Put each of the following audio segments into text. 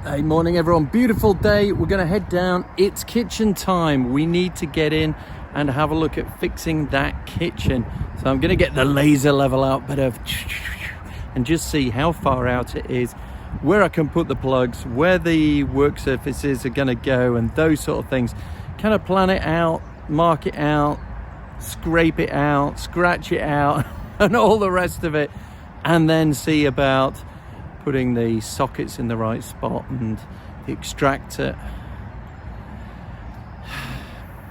Hey, morning everyone, beautiful day. We're gonna head down. It's kitchen time. We need to get in and have a look at fixing that kitchen. So I'm gonna get the laser level out, and just see how far out it is, where I can put the plugs, where the work surfaces are gonna go, and those sort of things. Kind of plan it out, mark it out, scrape it out, scratch it out, and all the rest of it, and then see about putting the sockets in the right spot and the extractor.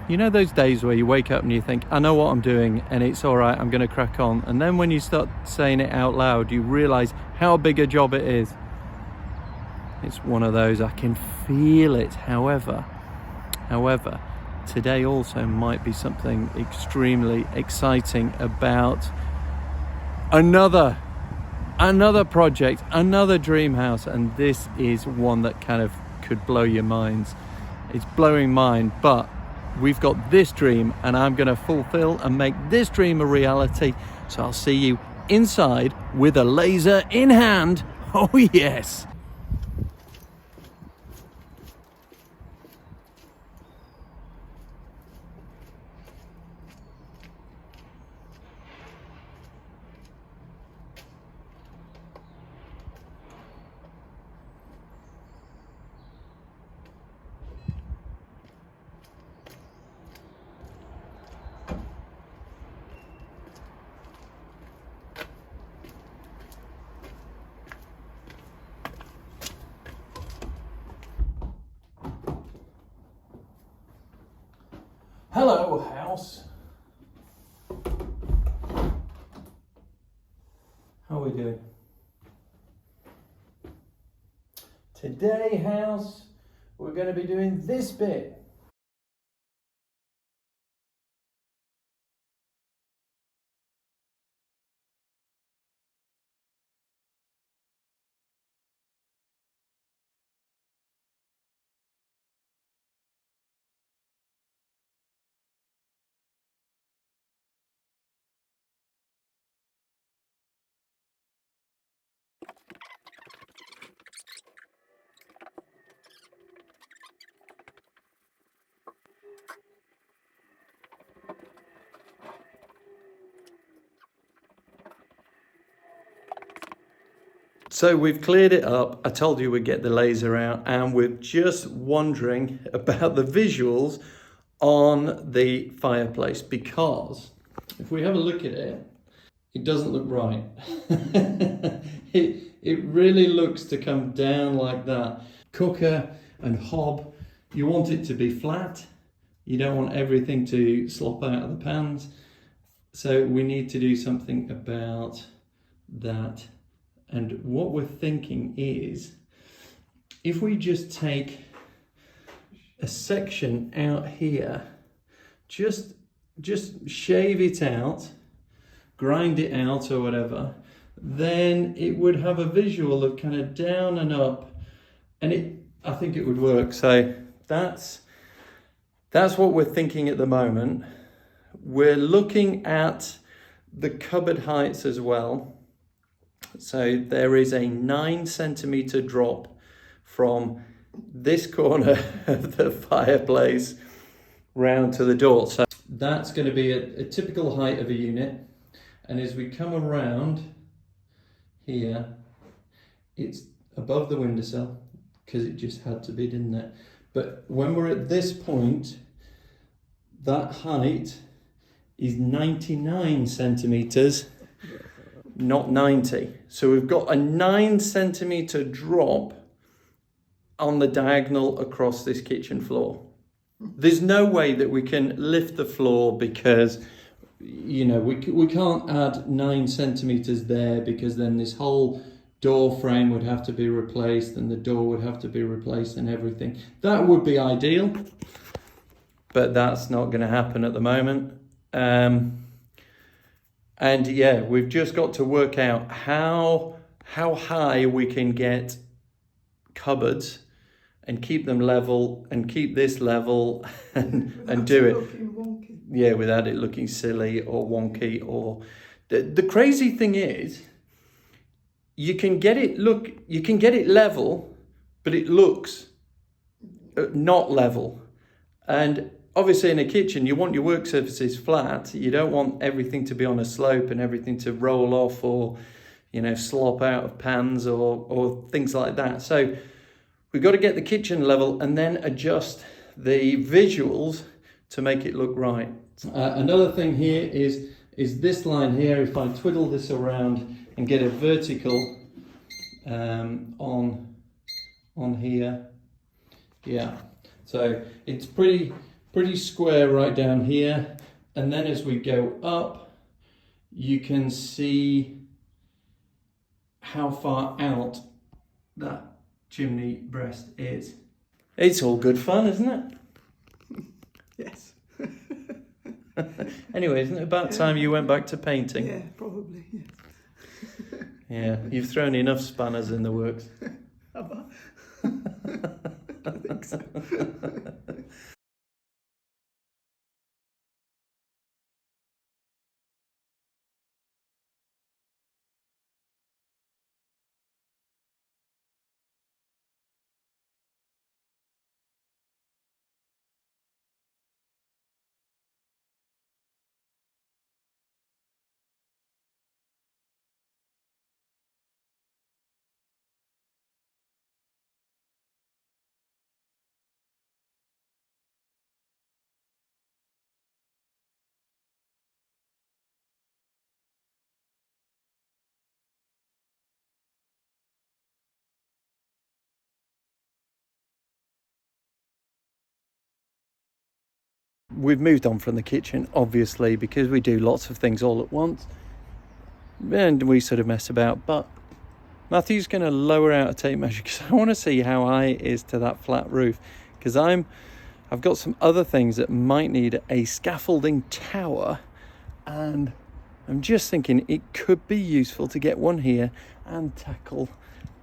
You know those days where you wake up and you think, I know what I'm doing and it's all right, I'm going to crack on. And then when you start saying it out loud, you realize how big a job it is. It's one of those, I can feel it. However, today also might be something extremely exciting about another project, another dream house, and this is one that kind of could blow your minds. It's blowing mine, but we've got this dream and I'm going to fulfill and make this dream a reality. So I'll see you inside with a laser in hand. Oh yes. Hello, house. How are we doing? Today, house, we're going to be doing this bit. So we've cleared it up. I told you we'd get the laser out, and we're just wondering about the visuals on the fireplace, because if we have a look at it, it doesn't look right. It really looks to come down like that. Cooker and hob, you want it to be flat. You don't want everything to slop out of the pans. So we need to do something about that. And what we're thinking is, if we just take a section out here, just shave it out, grind it out or whatever, then it would have a visual of kind of down and up, and I think it would work. So that's what we're thinking at the moment. We're looking at the cupboard heights as well. So there is a 9 centimeter drop from this corner of the fireplace round to the door. So that's going to be a typical height of a unit. And as we come around here, it's above the windowsill because it just had to be, didn't it? But when we're at this point, that height is 99 centimeters. Not 90. So we've got a 9 centimeter drop on the diagonal across this kitchen floor. There's no way that we can lift the floor because, you know, we can't add 9 centimeters there, because then this whole door frame would have to be replaced and the door would have to be replaced and everything. That would be ideal, but that's not going to happen at the moment. And yeah, we've just got to work out how high we can get cupboards and keep them level and keep this level and do it. Yeah, without it looking silly or wonky. Or the crazy thing is, you can get it level, but it looks not level. And obviously in a kitchen, you want your work surfaces flat. You don't want everything to be on a slope and everything to roll off or, you know, slop out of pans or things like that. So we've got to get the kitchen level and then adjust the visuals to make it look right. Another thing here is this line here. If I twiddle this around and get a vertical on here, yeah. So it's pretty square right down here, and then as we go up, you can see how far out that chimney breast is. It's all good fun, isn't it? Yes. Anyway, isn't it about time you went back to painting? Yeah, probably, yes. Yeah, you've thrown enough spanners in the works. Have I? I think so. We've moved on from the kitchen, obviously, because we do lots of things all at once. And we sort of mess about. But Matthew's going to lower out a tape measure because I want to see how high it is to that flat roof. Because I've got some other things that might need a scaffolding tower. And I'm just thinking it could be useful to get one here and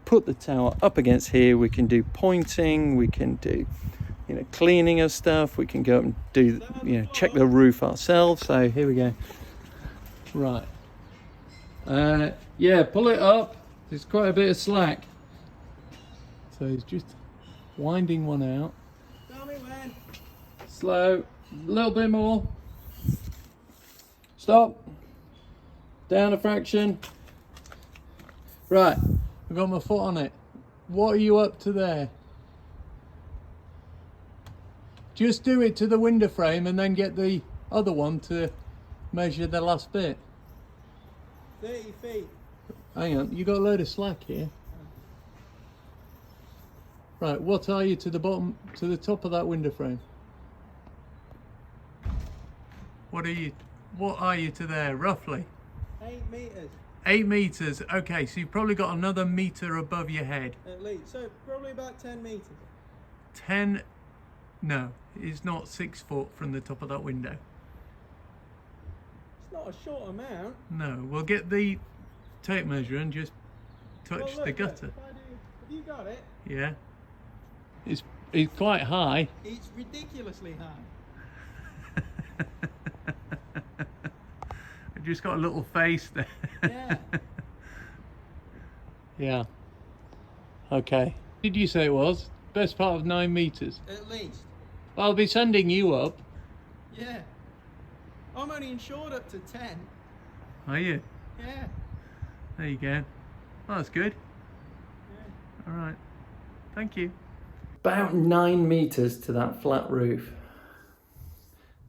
put the tower up against here. We can do pointing, we can do, you know, cleaning of stuff. We can go up and do, you know, check the roof ourselves. So here we go. Right. Yeah, pull it up. There's quite a bit of slack. So he's just winding one out. Tell me when. Slow. A little bit more. Stop. Down a fraction. Right. I've got my foot on it. What are you up to there? Just do it to the window frame and then get the other one to measure the last bit. 30 feet. Hang on, you got a load of slack here. Right, what are you to the bottom, to the top of that window frame? What are you to there, roughly? 8 meters. 8 meters, okay, so you've probably got another meter above your head. At least, so probably about 10 meters. 10, no, it's not 6 foot from the top of that window. It's not a short amount. No, we'll get the tape measure and just touch Well, look, the gutter. Look, have you got it? Yeah. It's quite high. It's ridiculously high. I've just got a little face there. Yeah. Yeah. Okay. Did you say it was? Best part of 9 meters. At least. I'll be sending you up. Yeah. I'm only insured up to 10. Are you? Yeah. There you go. Oh, that's good. Yeah. All right. Thank you. About 9 meters to that flat roof.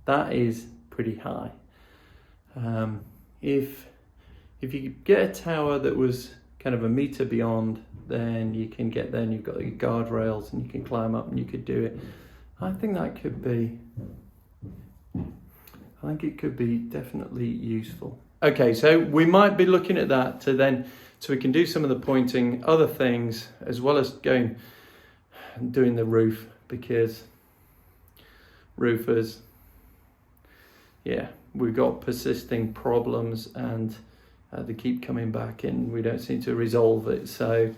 That is pretty high. If you get a tower that was kind of a meter beyond, then you can get there and you've got your guardrails and you can climb up and you could do it. I think that could be, I think it could be definitely useful. Okay, so we might be looking at that so we can do some of the pointing, other things, as well as going and doing the roof, because roofers, yeah, we've got persisting problems and they keep coming back and we don't seem to resolve it. So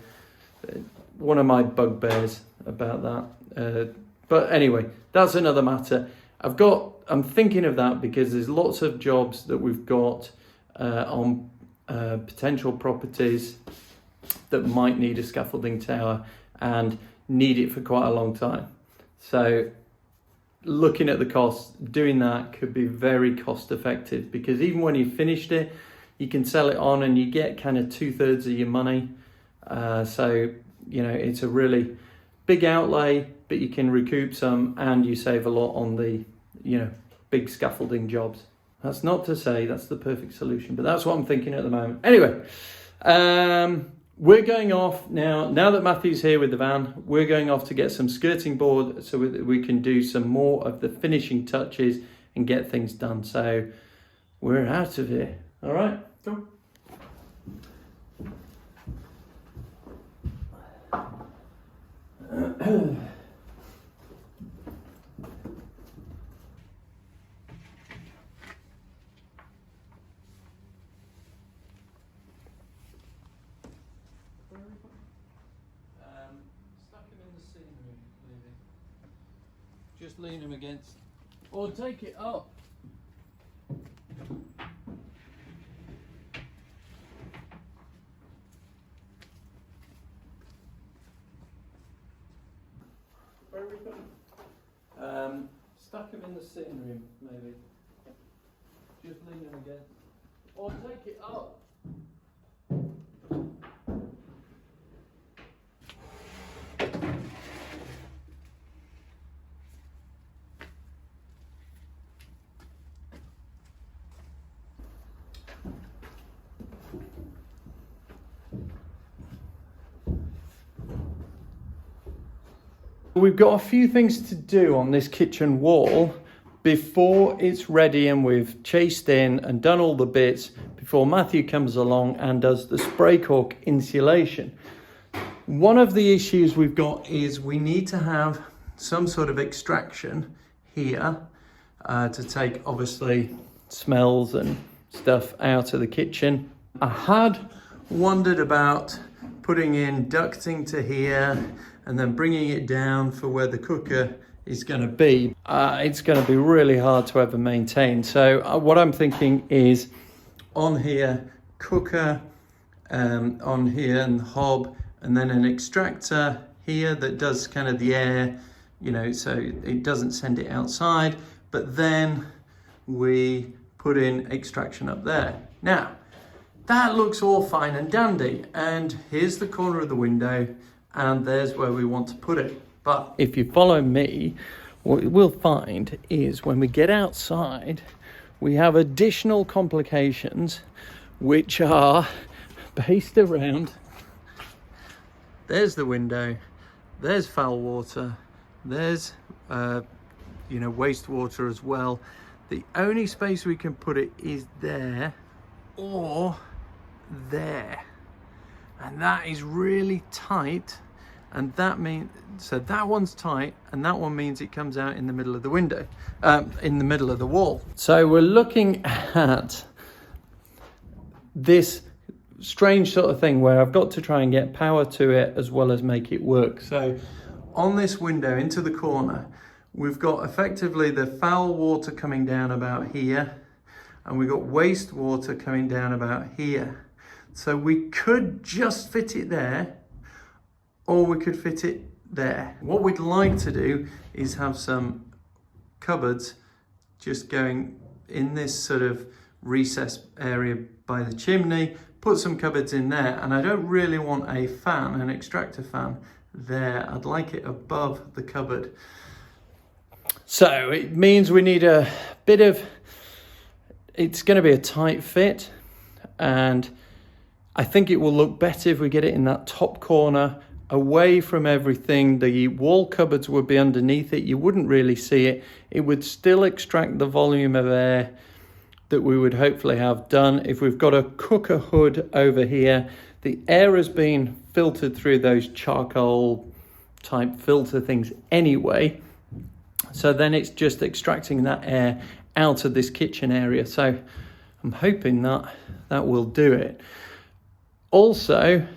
one of my bugbears about that. But anyway, that's another matter. I'm thinking of that because there's lots of jobs that we've got on potential properties that might need a scaffolding tower, and need it for quite a long time. So looking at the costs, doing that could be very cost effective, because even when you've finished it, you can sell it on and you get kind of 2/3 of your money. So, you know, it's a really big outlay, but you can recoup some and you save a lot on the, you know, big scaffolding jobs. That's not to say that's the perfect solution, but that's what I'm thinking at the moment. Anyway, we're going off now that Matthew's here with the van, we're going off to get some skirting board so we can do some more of the finishing touches and get things done. So we're out of here. All right, cool. Stuck him in the scenery, maybe. Just lean him against, or take it up. Where are we going? Stuck him in the sitting room, maybe. Just lean him against, or take it up. We've got a few things to do on this kitchen wall before it's ready and we've chased in and done all the bits before Matthew comes along and does the spray cork insulation. One of the issues we've got is we need to have some sort of extraction here to take obviously smells and stuff out of the kitchen. I had wondered about putting in ducting to here and then bringing it down for where the cooker is going to be. It's going to be really hard to ever maintain. So what I'm thinking is on here, cooker, on here and the hob, and then an extractor here that does kind of the air, you know, so it doesn't send it outside, but then we put in extraction up there. Now, that looks all fine and dandy, and here's the corner of the window, and there's where we want to put it. But if you follow me, what we'll find is when we get outside, we have additional complications which are based around, there's the window, there's foul water, there's you know, wastewater as well. The only space we can put it is there or there, and that is really tight. And that means, so that one's tight, and that one means it comes out in the middle of the window, in the middle of the wall. So we're looking at this strange sort of thing where I've got to try and get power to it as well as make it work. So on this window into the corner, we've got effectively the foul water coming down about here, and we've got wastewater coming down about here. So we could just fit it there, or we could fit it there. What we'd like to do is have some cupboards just going in this sort of recess area by the chimney, put some cupboards in there, and I don't really want a fan, an extractor fan there. I'd like it above the cupboard. So it means we need a bit of, it's gonna be a tight fit, and I think it will look better if we get it in that top corner, away from everything. The wall cupboards would be underneath it. You wouldn't really see it. It would still extract the volume of air that we would hopefully have done. If we've got a cooker hood over here, the air has been filtered through those charcoal type filter things anyway. So then it's just extracting that air out of this kitchen area. So I'm hoping that that will do it. Also,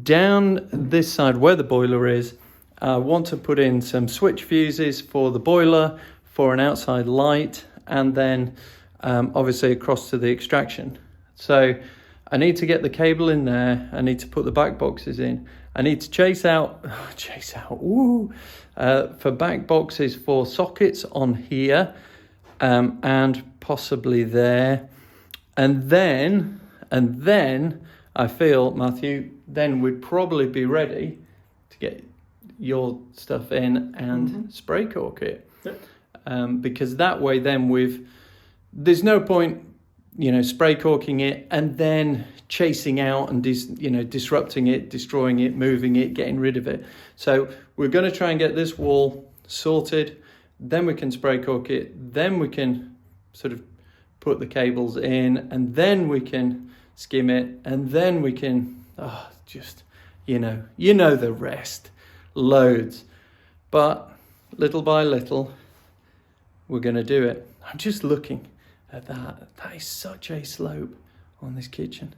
down this side where the boiler is, I want to put in some switch fuses for the boiler, for an outside light, and then obviously across to the extraction. So I need to get the cable in there, I need to put the back boxes in, I need to chase out, for back boxes for sockets on here, and possibly there. And then I feel, Matthew, then we'd probably be ready to get your stuff in and spray cork it. Yep. Because that way then there's no point, spray corking it and then chasing out and disrupting it, destroying it, moving it, getting rid of it. So we're going to try and get this wall sorted, then we can spray cork it, then we can sort of put the cables in, and then we can skim it, and then we can the rest, loads. But little by little we're going to do it. I'm just looking at that is such a slope on this kitchen.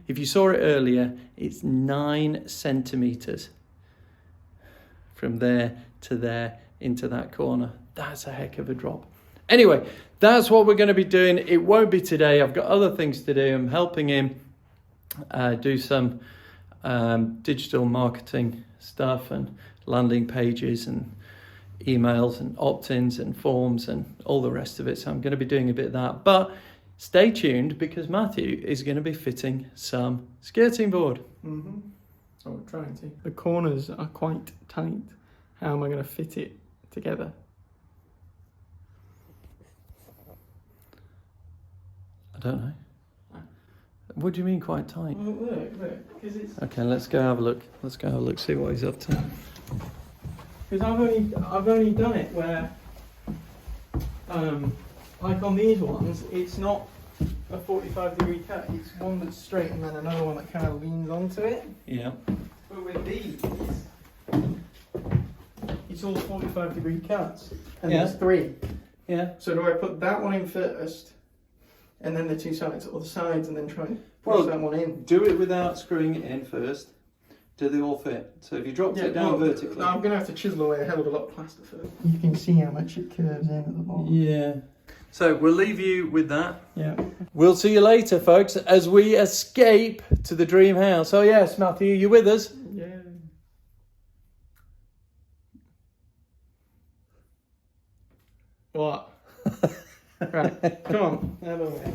If you saw it earlier, it's 9 centimeters from there to there into that corner. That's a heck of a drop. Anyway, that's what we're going to be doing. It won't be today. I've got other things to do. I'm helping him do some digital marketing stuff and landing pages and emails and opt-ins and forms and all the rest of it. So I'm going to be doing a bit of that. But stay tuned, because Matthew is going to be fitting some skirting board. Oh, we're trying to. The corners are quite tight. How am I going to fit it together? I don't know. What do you mean quite tight? Well, look, because it's... Okay, let's go have a look. See what he's up to. Because I've only done it where, like on these ones, it's not a 45-degree cut. It's one that's straight and then another one that kind of leans onto it. Yeah. But with these, it's all 45-degree cuts, and there's 3. Yeah. So do I put that one in first, and then the 2 sides, or the sides, and then try and push that one in? Do it without screwing it in first. Do they all fit? So if you dropped it down vertically... I'm going to have to chisel away a hell of a lot of plaster first. You can see how much it curves in at the bottom. Yeah. So we'll leave you with that. Yeah. We'll see you later, folks, as we escape to the dream house. Oh yes, Matthew, you with us? Yeah. What? Right, come on, have a way.